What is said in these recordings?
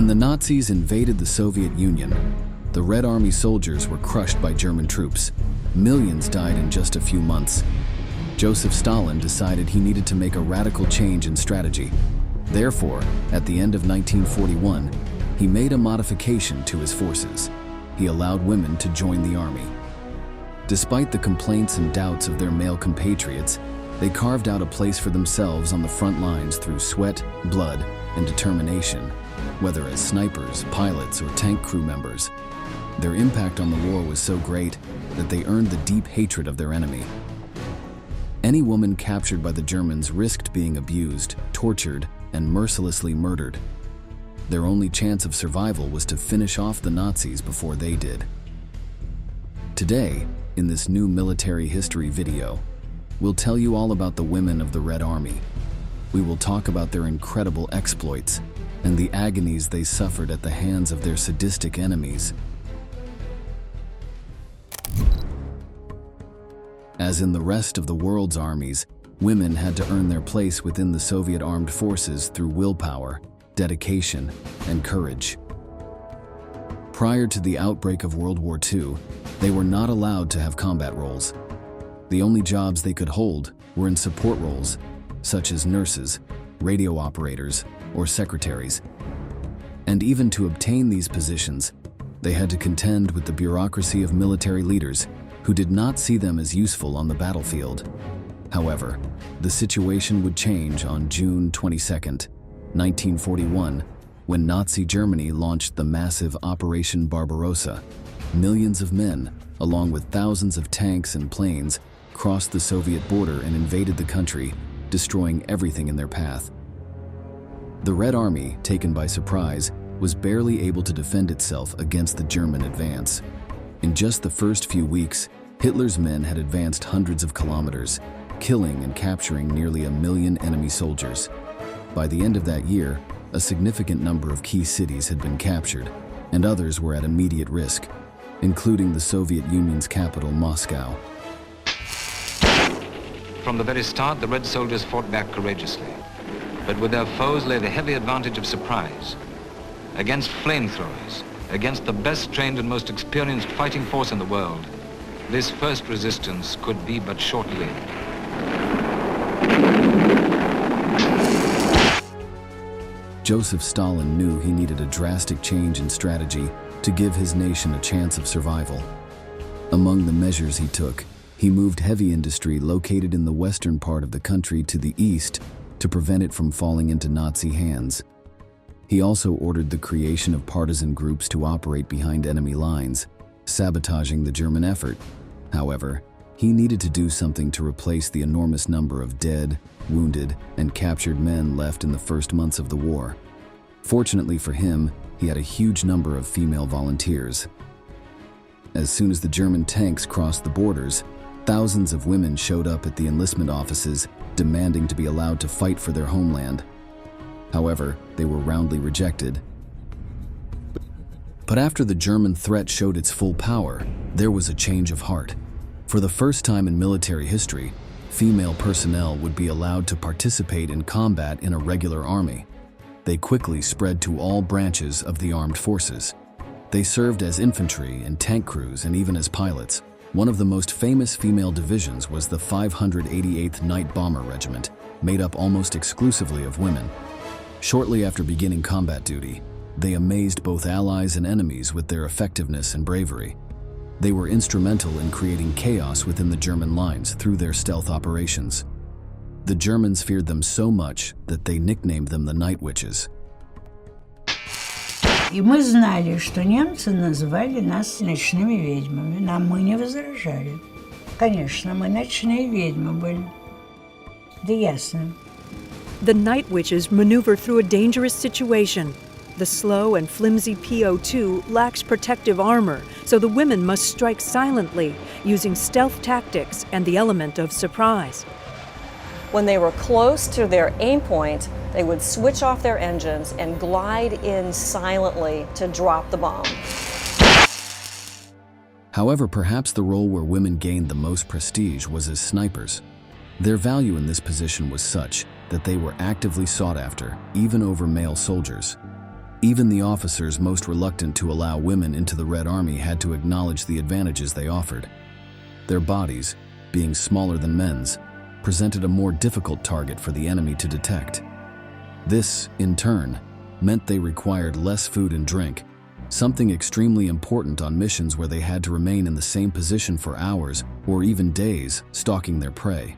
When the Nazis invaded the Soviet Union, the Red Army soldiers were crushed by German troops. Millions died in just a few months. Joseph Stalin decided he needed to make a radical change in strategy. Therefore, at the end of 1941, he made a modification to his forces. He allowed women to join the army. Despite the complaints and doubts of their male compatriots, they carved out a place for themselves on the front lines through sweat, blood, and determination, whether as snipers, pilots, or tank crew members. Their impact on the war was so great that they earned the deep hatred of their enemy. Any woman captured by the Germans risked being abused, tortured, and mercilessly murdered. Their only chance of survival was to finish off the Nazis before they did. Today, in this new military history video, we'll tell you all about the women of the Red Army. We will talk about their incredible exploits and the agonies they suffered at the hands of their sadistic enemies. As in the rest of the world's armies, women had to earn their place within the Soviet armed forces through willpower, dedication, and courage. Prior to the outbreak of World War II, they were not allowed to have combat roles. The only jobs they could hold were in support roles, such as nurses, radio operators, or secretaries. And even to obtain these positions, they had to contend with the bureaucracy of military leaders who did not see them as useful on the battlefield. However, the situation would change on June 22, 1941, when Nazi Germany launched the massive Operation Barbarossa. Millions of men, along with thousands of tanks and planes, crossed the Soviet border and invaded the country, destroying everything in their path. The Red Army, taken by surprise, was barely able to defend itself against the German advance. In just the first few weeks, Hitler's men had advanced hundreds of kilometers, killing and capturing nearly 1 million enemy soldiers. By the end of that year, a significant number of key cities had been captured, and others were at immediate risk, including the Soviet Union's capital, Moscow. From the very start, the Red soldiers fought back courageously, but with their foes lay the heavy advantage of surprise. Against flamethrowers, against the best trained and most experienced fighting force in the world, this first resistance could be but short-lived. Joseph Stalin knew he needed a drastic change in strategy to give his nation a chance of survival. Among the measures he took, he moved heavy industry located in the western part of the country to the east to prevent it from falling into Nazi hands. He also ordered the creation of partisan groups to operate behind enemy lines, sabotaging the German effort. However, he needed to do something to replace the enormous number of dead, wounded, and captured men left in the first months of the war. Fortunately for him, he had a huge number of female volunteers. As soon as the German tanks crossed the borders, thousands of women showed up at the enlistment offices, demanding to be allowed to fight for their homeland. However, they were roundly rejected. But after the German threat showed its full power, there was a change of heart. For the first time in military history, female personnel would be allowed to participate in combat in a regular army. They quickly spread to all branches of the armed forces. They served as infantry and tank crews and even as pilots. One of the most famous female divisions was the 588th Night Bomber Regiment, made up almost exclusively of women. Shortly after beginning combat duty, they amazed both allies and enemies with their effectiveness and bravery. They were instrumental in creating chaos within the German lines through their stealth operations. The Germans feared them so much that they nicknamed them the Night Witches. И мы знали, что немцы называли нас ночными ведьмами, но мы не возражали. Конечно, мы ночные ведьмы были. Да ясно. The Night Witches maneuver through a dangerous situation. The slow and flimsy PO2 lacks protective armor, so the women must strike silently, using stealth tactics and the element of surprise. When they were close to their aim point, they would switch off their engines and glide in silently to drop the bomb. However, perhaps the role where women gained the most prestige was as snipers. Their value in this position was such that they were actively sought after, even over male soldiers. Even the officers most reluctant to allow women into the Red Army had to acknowledge the advantages they offered. Their bodies, being smaller than men's, presented a more difficult target for the enemy to detect. This, in turn, meant they required less food and drink, something extremely important on missions where they had to remain in the same position for hours or even days, stalking their prey.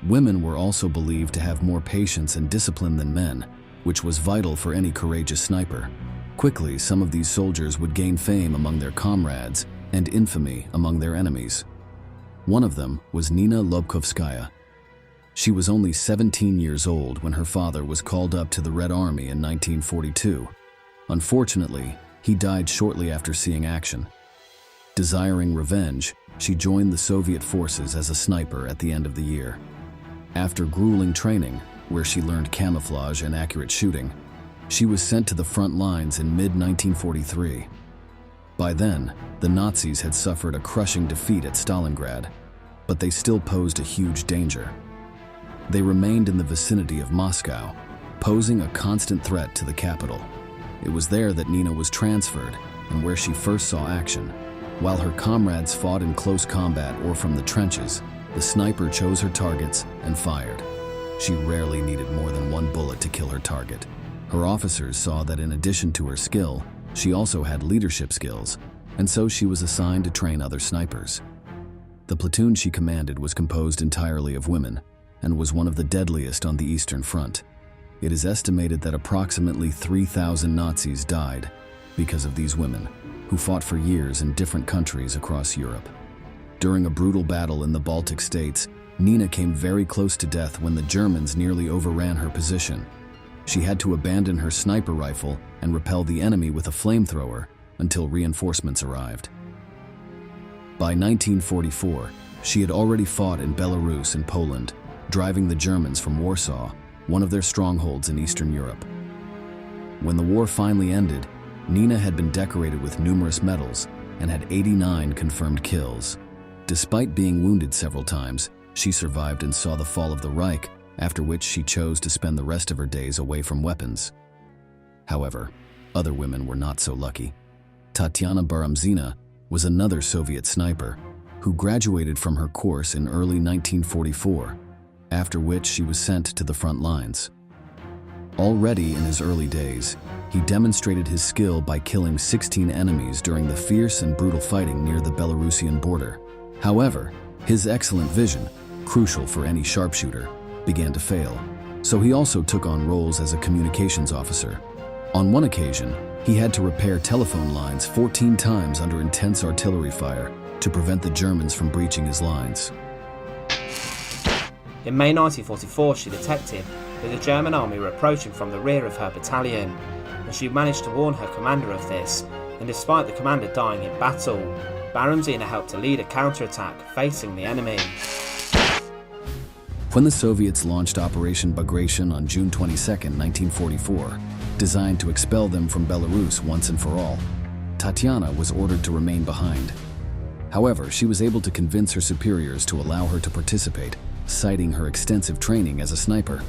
Women were also believed to have more patience and discipline than men, which was vital for any courageous sniper. Quickly, some of these soldiers would gain fame among their comrades and infamy among their enemies. One of them was Nina Lobkovskaya. She was only 17 years old when her father was called up to the Red Army in 1942. Unfortunately, he died shortly after seeing action. Desiring revenge, she joined the Soviet forces as a sniper at the end of the year. After grueling training, where she learned camouflage and accurate shooting, she was sent to the front lines in mid-1943. By then, the Nazis had suffered a crushing defeat at Stalingrad, but they still posed a huge danger. They remained in the vicinity of Moscow, posing a constant threat to the capital. It was there that Nina was transferred and where she first saw action. While her comrades fought in close combat or from the trenches, the sniper chose her targets and fired. She rarely needed more than one bullet to kill her target. Her officers saw that in addition to her skill, she also had leadership skills, and so she was assigned to train other snipers. The platoon she commanded was composed entirely of women and was one of the deadliest on the Eastern Front. It is estimated that approximately 3,000 Nazis died because of these women, who fought for years in different countries across Europe. During a brutal battle in the Baltic states, Nina came very close to death when the Germans nearly overran her position. She had to abandon her sniper rifle and repel the enemy with a flamethrower until reinforcements arrived. By 1944, she had already fought in Belarus and Poland, driving the Germans from Warsaw, one of their strongholds in Eastern Europe. When the war finally ended, Nina had been decorated with numerous medals and had 89 confirmed kills. Despite being wounded several times, she survived and saw the fall of the Reich, after which she chose to spend the rest of her days away from weapons. However, other women were not so lucky. Tatiana Baramzina was another Soviet sniper who graduated from her course in early 1944, after which she was sent to the front lines. Already in his early days, he demonstrated his skill by killing 16 enemies during the fierce and brutal fighting near the Belarusian border. However, his excellent vision, crucial for any sharpshooter, began to fail, so he also took on roles as a communications officer. On one occasion, he had to repair telephone lines 14 times under intense artillery fire to prevent the Germans from breaching his lines. In May 1944, she detected that the German army were approaching from the rear of her battalion, and she managed to warn her commander of this, and despite the commander dying in battle, Baramzina helped to lead a counterattack facing the enemy. When the Soviets launched Operation Bagration on June 22, 1944, designed to expel them from Belarus once and for all, Tatiana was ordered to remain behind. However, she was able to convince her superiors to allow her to participate, citing her extensive training as a sniper.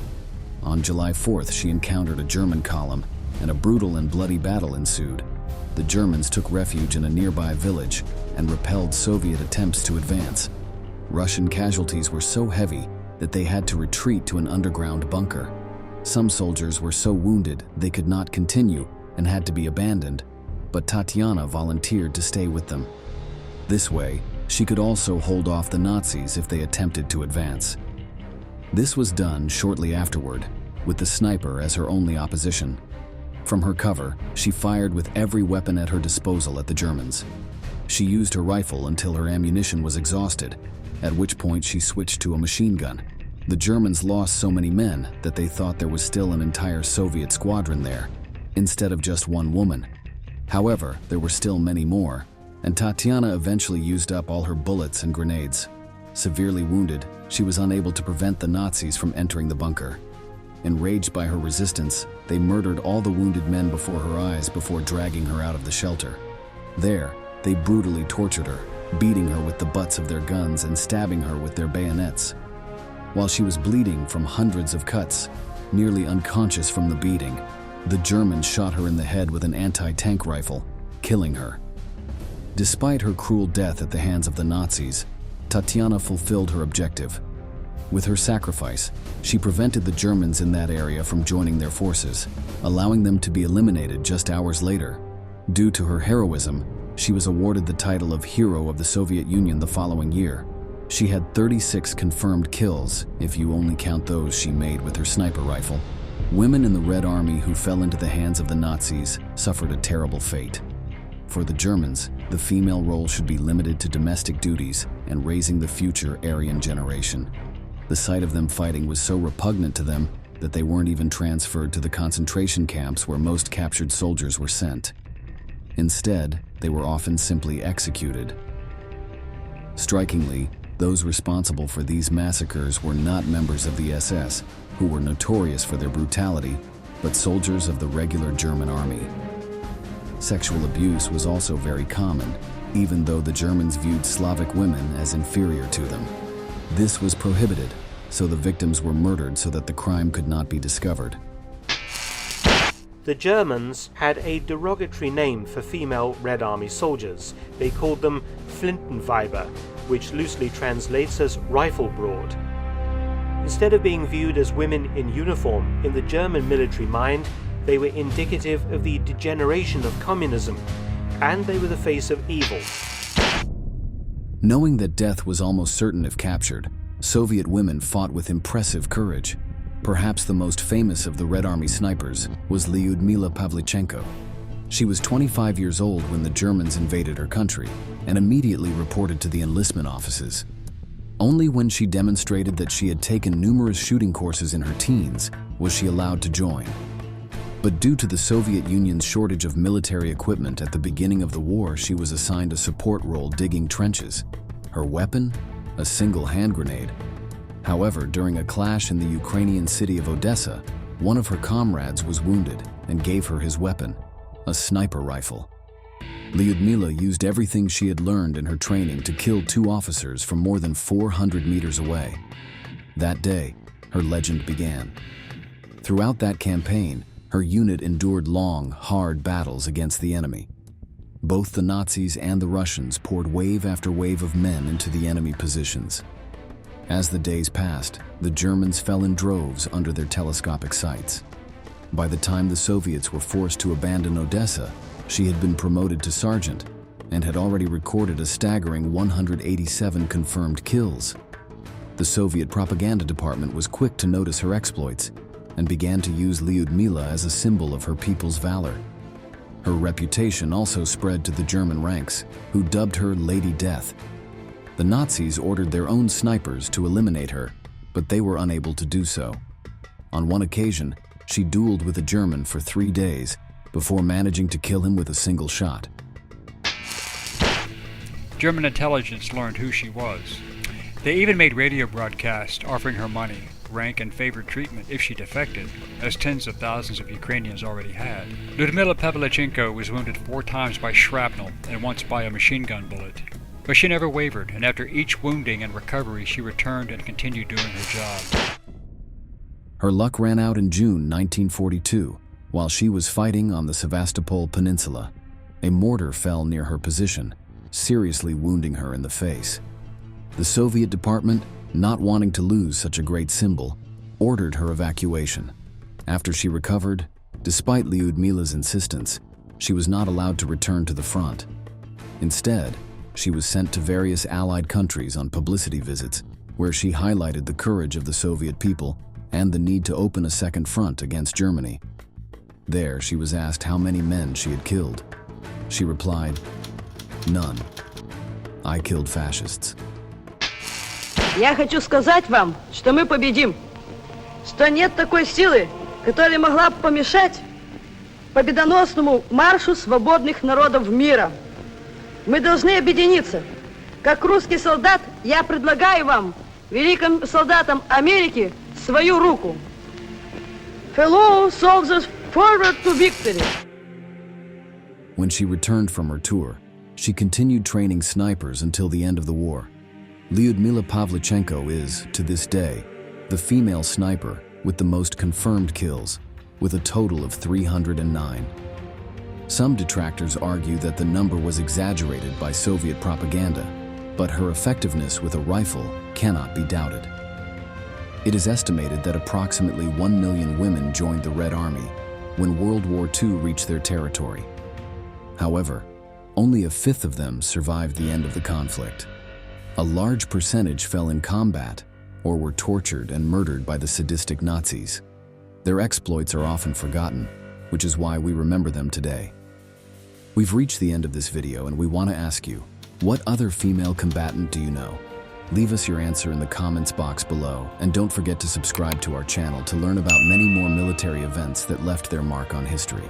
On July 4th, she encountered a German column, and a brutal and bloody battle ensued. The Germans took refuge in a nearby village and repelled Soviet attempts to advance. Russian casualties were so heavy that they had to retreat to an underground bunker. Some soldiers were so wounded they could not continue and had to be abandoned, but Tatiana volunteered to stay with them. This way, she could also hold off the Nazis if they attempted to advance. This was done shortly afterward, with the sniper as her only opposition. From her cover, she fired with every weapon at her disposal at the Germans. She used her rifle until her ammunition was exhausted, at which point she switched to a machine gun. The Germans lost so many men that they thought there was still an entire Soviet squadron there, instead of just one woman. However, there were still many more, and Tatiana eventually used up all her bullets and grenades. Severely wounded, she was unable to prevent the Nazis from entering the bunker. Enraged by her resistance, they murdered all the wounded men before her eyes before dragging her out of the shelter. There, they brutally tortured her, beating her with the butts of their guns and stabbing her with their bayonets. While she was bleeding from hundreds of cuts, nearly unconscious from the beating, The Germans shot her in the head with an anti-tank rifle, killing her. Despite her cruel death at the hands of the Nazis, Tatiana fulfilled her objective. With her sacrifice, she prevented the Germans in that area from joining their forces, allowing them to be eliminated just hours later. Due to her heroism, she was awarded the title of Hero of the Soviet Union the following year. She had 36 confirmed kills, if you only count those she made with her sniper rifle. Women in the Red Army who fell into the hands of the Nazis suffered a terrible fate. For the Germans, the female role should be limited to domestic duties and raising the future Aryan generation. The sight of them fighting was so repugnant to them that they weren't even transferred to the concentration camps where most captured soldiers were sent. Instead, they were often simply executed. Strikingly, those responsible for these massacres were not members of the SS, who were notorious for their brutality, but soldiers of the regular German army. Sexual abuse was also very common, even though the Germans viewed Slavic women as inferior to them. This was prohibited, so the victims were murdered so that the crime could not be discovered. The Germans had a derogatory name for female Red Army soldiers. They called them Flintenweiber, which loosely translates as rifle broad. Instead of being viewed as women in uniform in the German military mind, they were indicative of the degeneration of communism, and they were the face of evil. Knowing that death was almost certain if captured, Soviet women fought with impressive courage. Perhaps the most famous of the Red Army snipers was Lyudmila Pavlichenko. She was 25 years old when the Germans invaded her country and immediately reported to the enlistment offices. Only when she demonstrated that she had taken numerous shooting courses in her teens was she allowed to join. But due to the Soviet Union's shortage of military equipment at the beginning of the war, she was assigned a support role digging trenches. Her weapon? A single hand grenade. However, during a clash in the Ukrainian city of Odessa, one of her comrades was wounded and gave her his weapon, a sniper rifle. Lyudmila used everything she had learned in her training to kill 2 officers from more than 400 meters away. That day, her legend began. Throughout that campaign, her unit endured long, hard battles against the enemy. Both the Nazis and the Russians poured wave after wave of men into the enemy positions. As the days passed, the Germans fell in droves under their telescopic sights. By the time the Soviets were forced to abandon Odessa, she had been promoted to sergeant and had already recorded a staggering 187 confirmed kills. The Soviet propaganda department was quick to notice her exploits and began to use Lyudmila as a symbol of her people's valor. Her reputation also spread to the German ranks, who dubbed her Lady Death. The Nazis ordered their own snipers to eliminate her, but they were unable to do so. On one occasion, she dueled with a German for 3 days before managing to kill him with a single shot. German intelligence learned who she was. They even made radio broadcasts offering her money, rank, and favored treatment if she defected, as tens of thousands of Ukrainians already had. Lyudmila Pavlichenko was wounded 4 times by shrapnel and once by a machine gun bullet. But she never wavered, and after each wounding and recovery, she returned and continued doing her job. Her luck ran out in June 1942, while she was fighting on the Sevastopol Peninsula. A mortar fell near her position, seriously wounding her in the face. The Soviet department, not wanting to lose such a great symbol, ordered her evacuation. After she recovered, despite Lyudmila's insistence, she was not allowed to return to the front. Instead, she was sent to various Allied countries on publicity visits, where she highlighted the courage of the Soviet people and the need to open a second front against Germany. There, she was asked how many men she had killed. She replied, "None. I killed fascists." Я хочу сказать вам, что мы победим, что нет такой силы, которая могла бы помешать победоносному маршу свободных народов мира. Мы должны объединиться. Как русский солдат, я предлагаю вам, великим солдатам Америки, свою руку. Fellow soldiers, forward to victory. When she returned from her tour, she continued training snipers until the end of the war. Lyudmila Pavlichenko is, to this day, the female sniper with the most confirmed kills. with a total of 309. Some detractors argue that the number was exaggerated by Soviet propaganda, but her effectiveness with a rifle cannot be doubted. It is estimated that approximately 1 million women joined the Red Army when World War II reached their territory. However, only a fifth of them survived the end of the conflict. A large percentage fell in combat or were tortured and murdered by the sadistic Nazis. Their exploits are often forgotten, which is why we remember them today. We've reached the end of this video and we want to ask you, what other female combatant do you know? Leave us your answer in the comments box below, and don't forget to subscribe to our channel to learn about many more military events that left their mark on history.